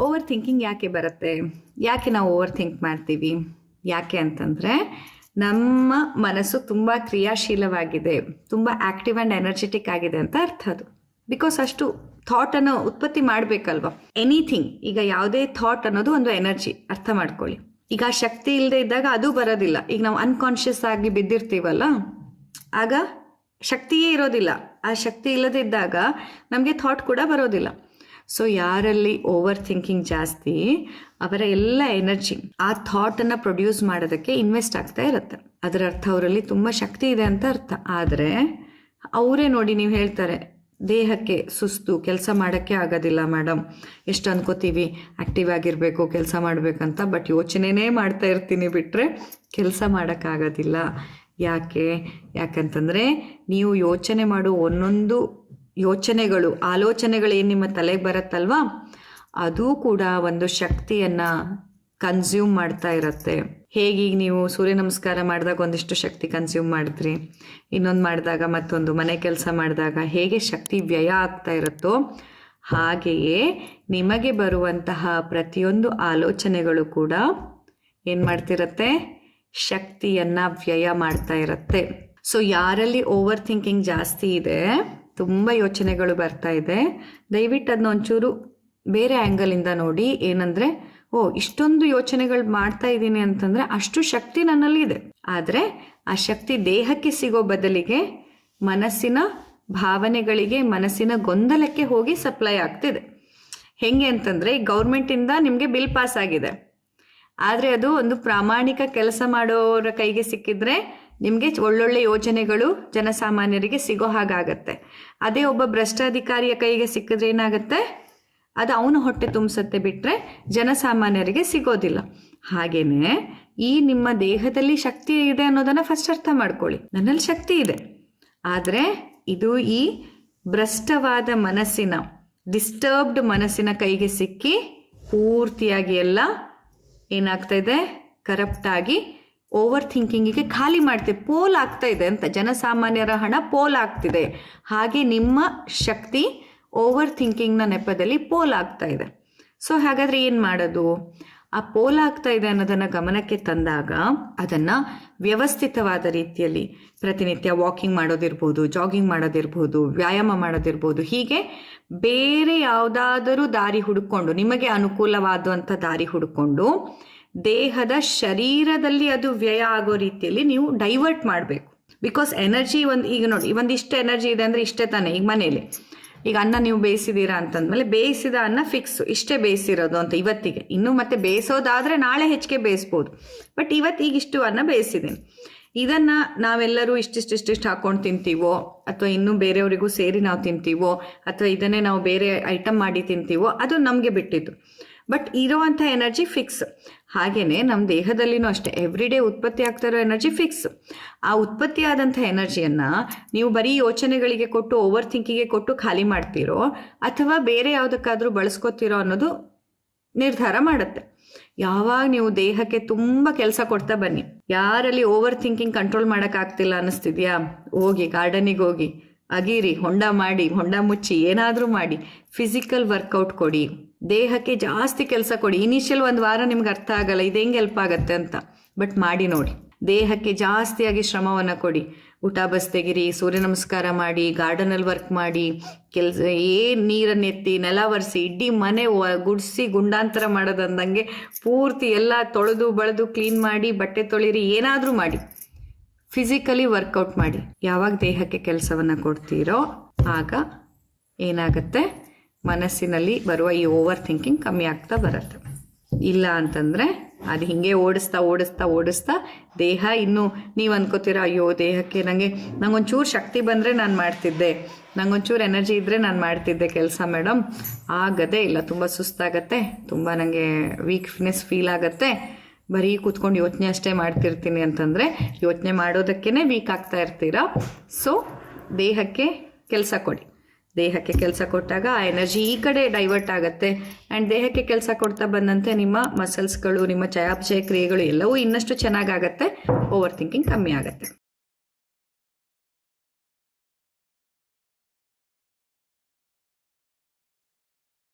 Over thinking ಯಾಕೆ ಬರುತ್ತೆ, ಯಾಕೆ ನಾವು ಓವರ್ ಥಿಂಕ್ ಮಾಡ್ತೀವಿ? ಯಾಕೆ ಅಂತಂದರೆ ನಮ್ಮ ಮನಸ್ಸು ತುಂಬ ಕ್ರಿಯಾಶೀಲವಾಗಿದೆ, ತುಂಬ ಆ್ಯಕ್ಟಿವ್ ಆ್ಯಂಡ್ ಎನರ್ಜೆಟಿಕ್ ಆಗಿದೆ ಅಂತ ಅರ್ಥ. ಅದು ಬಿಕಾಸ್ ಅಷ್ಟು ಥಾಟನ್ನು ಉತ್ಪತ್ತಿ ಮಾಡಬೇಕಲ್ವ. ಎನಿಥಿಂಗ್, ಈಗ ಯಾವುದೇ ಥಾಟ್ ಅನ್ನೋದು ಒಂದು ಎನರ್ಜಿ, ಅರ್ಥ ಮಾಡ್ಕೊಳ್ಳಿ. ಈಗ ಆ ಶಕ್ತಿ ಇಲ್ಲದೆ ಇದ್ದಾಗ ಅದು ಬರೋದಿಲ್ಲ. ಈಗ ನಾವು ಅನ್ಕಾನ್ಷಿಯಸ್ ಆಗಿ ಬಿದ್ದಿರ್ತೀವಲ್ಲ, ಆಗ ಶಕ್ತಿಯೇ ಇರೋದಿಲ್ಲ. ಆ ಶಕ್ತಿ ಇಲ್ಲದೆ ಇದ್ದಾಗ ನಮಗೆ ಥಾಟ್ ಕೂಡ ಬರೋದಿಲ್ಲ. ಸೊ ಯಾರಲ್ಲಿ ಓವರ್ ಥಿಂಕಿಂಗ್ ಜಾಸ್ತಿ, ಅವರ ಎಲ್ಲ ಎನರ್ಜಿ ಆ ಥಾಟನ್ನು ಪ್ರೊಡ್ಯೂಸ್ ಮಾಡೋದಕ್ಕೆ ಇನ್ವೆಸ್ಟ್ ಆಗ್ತಾ ಇರುತ್ತೆ. ಅದರ ಅರ್ಥ ಅವರಲ್ಲಿ ತುಂಬ ಶಕ್ತಿ ಇದೆ ಅಂತ ಅರ್ಥ. ಆದರೆ ಅವರೇ ನೋಡಿ, ನೀವು ಹೇಳ್ತಾರೆ ದೇಹಕ್ಕೆ ಸುಸ್ತು, ಕೆಲಸ ಮಾಡೋಕ್ಕೆ ಆಗೋದಿಲ್ಲ ಮೇಡಮ್, ಎಷ್ಟು ಅನ್ಕೋತೀವಿ ಆ್ಯಕ್ಟಿವ್ ಆಗಿರಬೇಕು, ಕೆಲಸ ಮಾಡಬೇಕಂತ, ಬಟ್ ಯೋಚನೆನೇ ಮಾಡ್ತಾ ಇರ್ತೀನಿ ಬಿಟ್ಟರೆ ಕೆಲಸ ಮಾಡೋಕ್ಕಾಗೋದಿಲ್ಲ. ಯಾಕಂತಂದರೆ ನೀವು ಯೋಚನೆ ಮಾಡೋ ಒಂದೊಂದು ಯೋಚನೆಗಳು, ಆಲೋಚನೆಗಳು ಏನು ನಿಮ್ಮ ತಲೆಗೆ ಬರುತ್ತಲ್ವಾ, ಅದು ಕೂಡ ಒಂದು ಶಕ್ತಿಯನ್ನು ಕನ್ಸ್ಯೂಮ್ ಮಾಡ್ತಾ ಇರುತ್ತೆ. ಹೇಗೀಗ ನೀವು ಸೂರ್ಯ ನಮಸ್ಕಾರ ಮಾಡಿದಾಗ ಒಂದಿಷ್ಟು ಶಕ್ತಿ ಕನ್ಸ್ಯೂಮ್ ಮಾಡಿದ್ರಿ, ಇನ್ನೊಂದು ಮಾಡಿದಾಗ ಮತ್ತೊಂದು, ಮನೆ ಕೆಲಸ ಮಾಡಿದಾಗ ಹೇಗೆ ಶಕ್ತಿ ವ್ಯಯ ಆಗ್ತಾ ಇರುತ್ತೋ, ಹಾಗೆಯೇ ನಿಮಗೆ ಬರುವಂತಹ ಪ್ರತಿಯೊಂದು ಆಲೋಚನೆಗಳು ಕೂಡ ಏನು ಮಾಡ್ತಿರತ್ತೆ, ಶಕ್ತಿಯನ್ನು ವ್ಯಯ ಮಾಡ್ತಾ ಇರುತ್ತೆ. ಸೊ ಯಾರಲ್ಲಿ ಓವರ್ ಥಿಂಕಿಂಗ್ ಜಾಸ್ತಿ ಇದೆ, ತುಂಬ ಯೋಚನೆಗಳು ಬರ್ತಾ ಇದೆ, ದಯವಿಟ್ಟು ಅದನ್ನ ಒಂಚೂರು ಬೇರೆ ಆ್ಯಂಗಲಿಂದ ನೋಡಿ. ಏನಂದರೆ, ಇಷ್ಟೊಂದು ಯೋಚನೆಗಳು ಮಾಡ್ತಾ ಇದ್ದೀನಿ ಅಂತಂದರೆ ಅಷ್ಟು ಶಕ್ತಿ ನನ್ನಲ್ಲಿ ಇದೆ. ಆದರೆ ಆ ಶಕ್ತಿ ದೇಹಕ್ಕೆ ಸಿಗೋ ಬದಲಿಗೆ ಮನಸ್ಸಿನ ಭಾವನೆಗಳಿಗೆ, ಮನಸ್ಸಿನ ಗೊಂದಲಕ್ಕೆ ಹೋಗಿ ಸಪ್ಲೈ ಆಗ್ತಿದೆ. ಹೆಂಗೆ ಅಂತಂದರೆ, ಈ ಗೌರ್ಮೆಂಟಿಂದ ನಿಮಗೆ ಬಿಲ್ ಪಾಸ್ ಆಗಿದೆ, ಆದರೆ ಅದು ಒಂದು ಪ್ರಾಮಾಣಿಕ ಕೆಲಸ ಮಾಡೋರ ಕೈಗೆ ಸಿಕ್ಕಿದ್ರೆ ನಿಮಗೆ ಒಳ್ಳೊಳ್ಳೆ ಯೋಜನೆಗಳು ಜನಸಾಮಾನ್ಯರಿಗೆ ಸಿಗೋ ಹಾಗಾಗತ್ತೆ. ಅದೇ ಒಬ್ಬ ಭ್ರಷ್ಟಾಧಿಕಾರಿಯ ಕೈಗೆ ಸಿಕ್ಕಿದ್ರೆ ಏನಾಗುತ್ತೆ, ಅದು ಅವನು ಹೊಟ್ಟೆ ತುಂಬಿಸತ್ತೆ ಬಿಟ್ಟರೆ ಜನಸಾಮಾನ್ಯರಿಗೆ ಸಿಗೋದಿಲ್ಲ. ಹಾಗೇನೆ ಈ ನಿಮ್ಮ ದೇಹದಲ್ಲಿ ಶಕ್ತಿ ಇದೆ ಅನ್ನೋದನ್ನು ಫಸ್ಟ್ ಅರ್ಥ ಮಾಡ್ಕೊಳ್ಳಿ. ನನ್ನಲ್ಲಿ ಶಕ್ತಿ ಇದೆ, ಆದರೆ ಇದು ಈ ಭ್ರಷ್ಟವಾದ ಮನಸ್ಸಿನ, ಡಿಸ್ಟರ್ಬ್ಡ್ ಮನಸ್ಸಿನ ಕೈಗೆ ಸಿಕ್ಕಿ ಪೂರ್ತಿಯಾಗಿ ಎಲ್ಲ ಏನಾಗ್ತಾ ಇದೆ, ಕರಪ್ಟ್ ಆಗಿ ಓವರ್ ಥಿಂಕಿಂಗಿಗೆ ಖಾಲಿ ಮಾಡ್ತೀವಿ, ಪೋಲ್ ಆಗ್ತಾ ಇದೆ ಅಂತ. ಜನಸಾಮಾನ್ಯರ ಹಣ ಪೋಲ್ ಆಗ್ತಿದೆ, ಹಾಗೆ ನಿಮ್ಮ ಶಕ್ತಿ ಓವರ್ ಥಿಂಕಿಂಗ್ನ ನೆಪದಲ್ಲಿ ಪೋಲ್ ಆಗ್ತಾ ಇದೆ. ಸೊ ಹಾಗಾದರೆ ಏನು ಮಾಡೋದು? ಆ ಪೋಲ್ ಆಗ್ತಾ ಇದೆ ಅನ್ನೋದನ್ನು ಗಮನಕ್ಕೆ ತಂದಾಗ ಅದನ್ನು ವ್ಯವಸ್ಥಿತವಾದ ರೀತಿಯಲ್ಲಿ ಪ್ರತಿನಿತ್ಯ ವಾಕಿಂಗ್ ಮಾಡೋದಿರ್ಬೋದು, ಜಾಗಿಂಗ್ ಮಾಡೋದಿರ್ಬೋದು, ವ್ಯಾಯಾಮ ಮಾಡೋದಿರ್ಬೋದು, ಹೀಗೆ ಬೇರೆ ಯಾವುದಾದರೂ ದಾರಿ ಹುಡುಕೊಂಡು, ನಿಮಗೆ ಅನುಕೂಲವಾದಂಥ ದಾರಿ ಹುಡುಕೊಂಡು ದೇಹದ ಶರೀರದಲ್ಲಿ ಅದು ವ್ಯಯ ಆಗೋ ರೀತಿಯಲ್ಲಿ ನೀವು ಡೈವರ್ಟ್ ಮಾಡಬೇಕು. ಬಿಕಾಸ್ ಎನರ್ಜಿ ಈಗ ನೋಡಿ, ಒಂದಿಷ್ಟು ಎನರ್ಜಿ ಇದೆ ಅಂದರೆ ಇಷ್ಟೇ ತಾನೇ. ಈಗ ಮನೇಲಿ ಈಗ ಅನ್ನ ನೀವು ಬೇಯಿಸಿದ್ದೀರಾ ಅಂತಂದ್ಮೇಲೆ ಬೇಯಿಸಿದ ಅನ್ನ ಫಿಕ್ಸು, ಇಷ್ಟೇ ಬೇಯಿಸಿರೋದು ಅಂತ ಇವತ್ತಿಗೆ. ಇನ್ನು ಮತ್ತೆ ಬೇಯಿಸೋದಾದರೆ ನಾಳೆ ಹೆಚ್ಚಿಗೆ ಬೇಯಿಸ್ಬೋದು, ಬಟ್ ಈಗಿಷ್ಟು ಅನ್ನ ಬೇಯಿಸಿದ್ದೀನಿ. ಇದನ್ನು ನಾವೆಲ್ಲರೂ ಇಷ್ಟಿಷ್ಟು ಹಾಕ್ಕೊಂಡು ತಿಂತೀವೋ, ಅಥವಾ ಇನ್ನೂ ಬೇರೆಯವರಿಗೂ ಸೇರಿ ನಾವು ತಿಂತೀವೋ, ಅಥವಾ ಇದನ್ನೇ ನಾವು ಬೇರೆ ಐಟಮ್ ಮಾಡಿ ತಿಂತೀವೋ, ಅದು ನಮಗೆ ಬಿಟ್ಟಿದ್ದು. ಬಟ್ ಇರೋವಂಥ ಎನರ್ಜಿ ಫಿಕ್ಸ್. ಹಾಗೆಯೇ ನಮ್ಮ ದೇಹದಲ್ಲಿನೂ ಅಷ್ಟೇ ಎವ್ರಿಡೇ ಉತ್ಪತ್ತಿ ಆಗ್ತಾ ಇರೋ ಎನರ್ಜಿ ಫಿಕ್ಸ್. ಆ ಉತ್ಪತ್ತಿ ಆದಂಥ ಎನರ್ಜಿಯನ್ನು ನೀವು ಬರೀ ಯೋಚನೆಗಳಿಗೆ ಕೊಟ್ಟು, ಓವರ್ ಥಿಂಕಿಗೆ ಕೊಟ್ಟು ಖಾಲಿ ಮಾಡ್ತೀರೋ, ಅಥವಾ ಬೇರೆ ಯಾವುದಕ್ಕಾದರೂ ಬಳಸ್ಕೊತೀರೋ ಅನ್ನೋದು ನಿರ್ಧಾರ ಮಾಡುತ್ತೆ. ಯಾವಾಗ ನೀವು ದೇಹಕ್ಕೆ ತುಂಬ ಕೆಲಸ ಕೊಡ್ತಾ ಬನ್ನಿ. ಯಾರಲ್ಲಿ ಓವರ್ ಥಿಂಕಿಂಗ್ ಕಂಟ್ರೋಲ್ ಮಾಡೋಕ್ಕಾಗ್ತಿಲ್ಲ ಅನ್ನಿಸ್ತಿದ್ಯಾ, ಹೋಗಿ ಗಾರ್ಡನಿಗೆ ಹೋಗಿ ಅಗೀರಿ, ಹೊಂಡ ಮಾಡಿ, ಹೊಂಡ ಮುಚ್ಚಿ, ಏನಾದರೂ ಮಾಡಿ, ಫಿಸಿಕಲ್ ವರ್ಕೌಟ್ ಕೊಡಿ, ದೇಹಕ್ಕೆ ಜಾಸ್ತಿ ಕೆಲಸ ಕೊಡಿ. ಇನಿಷಿಯಲ್ ಒಂದು ವಾರ ನಿಮ್ಗೆ ಅರ್ಥ ಆಗಲ್ಲ ಇದು ಹೆಂಗೆ ಹೆಲ್ಪ್ ಆಗುತ್ತೆ ಅಂತ, ಬಟ್ ಮಾಡಿ ನೋಡಿ. ದೇಹಕ್ಕೆ ಜಾಸ್ತಿಯಾಗಿ ಶ್ರಮವನ್ನು ಕೊಡಿ. ಊಟ ಬಸ್ ತೆಗಿರಿ, ಸೂರ್ಯ ನಮಸ್ಕಾರ ಮಾಡಿ, ಗಾರ್ಡನಲ್ಲಿ ವರ್ಕ್ ಮಾಡಿ, ನೀರನ್ನು ಎತ್ತಿ, ನೆಲ ಒರೆಸಿ, ಇಡೀ ಮನೆ ಗುಡಿಸಿ ಗುಂಡಾಂತರ ಮಾಡೋದಂದಂಗೆ ಪೂರ್ತಿ ಎಲ್ಲ ತೊಳೆದು ಬಳೆದು ಕ್ಲೀನ್ ಮಾಡಿ, ಬಟ್ಟೆ ತೊಳಿರಿ, ಏನಾದರೂ ಮಾಡಿ, ಫಿಸಿಕಲಿ ವರ್ಕೌಟ್ ಮಾಡಿ. ಯಾವಾಗ ದೇಹಕ್ಕೆ ಕೆಲಸವನ್ನು ಕೊಡ್ತೀರೋ ಆಗ ಏನಾಗುತ್ತೆ, ಮನಸ್ಸಿನಲ್ಲಿ ಬರುವ ಈ ಓವರ್ ಥಿಂಕಿಂಗ್ ಕಮ್ಮಿ ಆಗ್ತಾ ಬರುತ್ತೆ. ಇಲ್ಲ ಅಂತಂದರೆ ಅದು ಹೀಗೆ ಓಡಿಸ್ತಾ ದೇಹ ಇನ್ನೂ ನೀವು ಅನ್ಕೋತೀರಾ, ಅಯ್ಯೋ ದೇಹಕ್ಕೆ ನಂಗೊಂಚೂರು ಶಕ್ತಿ ಬಂದರೆ ನಾನು ಮಾಡ್ತಿದ್ದೆ, ನಂಗೊಂಚೂರು ಎನರ್ಜಿ ಇದ್ದರೆ ನಾನು ಮಾಡ್ತಿದ್ದೆ ಕೆಲಸ ಮೇಡಮ್, ಆಗದೇ ಇಲ್ಲ, ತುಂಬ ಸುಸ್ತಾಗತ್ತೆ, ತುಂಬ ನನಗೆ ವೀಕ್ನೆಸ್ ಫೀಲ್ ಆಗುತ್ತೆ, ಬರೀ ಕೂತ್ಕೊಂಡು ಯೋಚನೆ ಅಷ್ಟೇ ಮಾಡ್ತಿರ್ತೀನಿ ಅಂತಂದರೆ ಯೋಚನೆ ಮಾಡೋದಕ್ಕೇ ವೀಕ್ ಆಗ್ತಾ ಇರ್ತೀರಾ. ಸೊ ದೇಹಕ್ಕೆ ಕೆಲಸ ಕೊಡಿ. ದೇಹಕ್ಕೆ ಕೆಲಸ ಕೊಟ್ಟಾಗ ಆ ಎನರ್ಜಿ ಈ ಕಡೆ ಡೈವರ್ಟ್ ಆಗುತ್ತೆ. ಆ್ಯಂಡ್ ದೇಹಕ್ಕೆ ಕೆಲಸ ಕೊಡ್ತಾ ಬಂದಂತೆ ನಿಮ್ಮ ಮಸಲ್ಸ್ಗಳು, ನಿಮ್ಮ ಚಯಾಪಚಯ ಕ್ರಿಯೆಗಳು ಎಲ್ಲವೂ ಇನ್ನಷ್ಟು ಚೆನ್ನಾಗಾಗತ್ತೆ, ಓವರ್ ಥಿಂಕಿಂಗ್ ಕಮ್ಮಿ ಆಗುತ್ತೆ.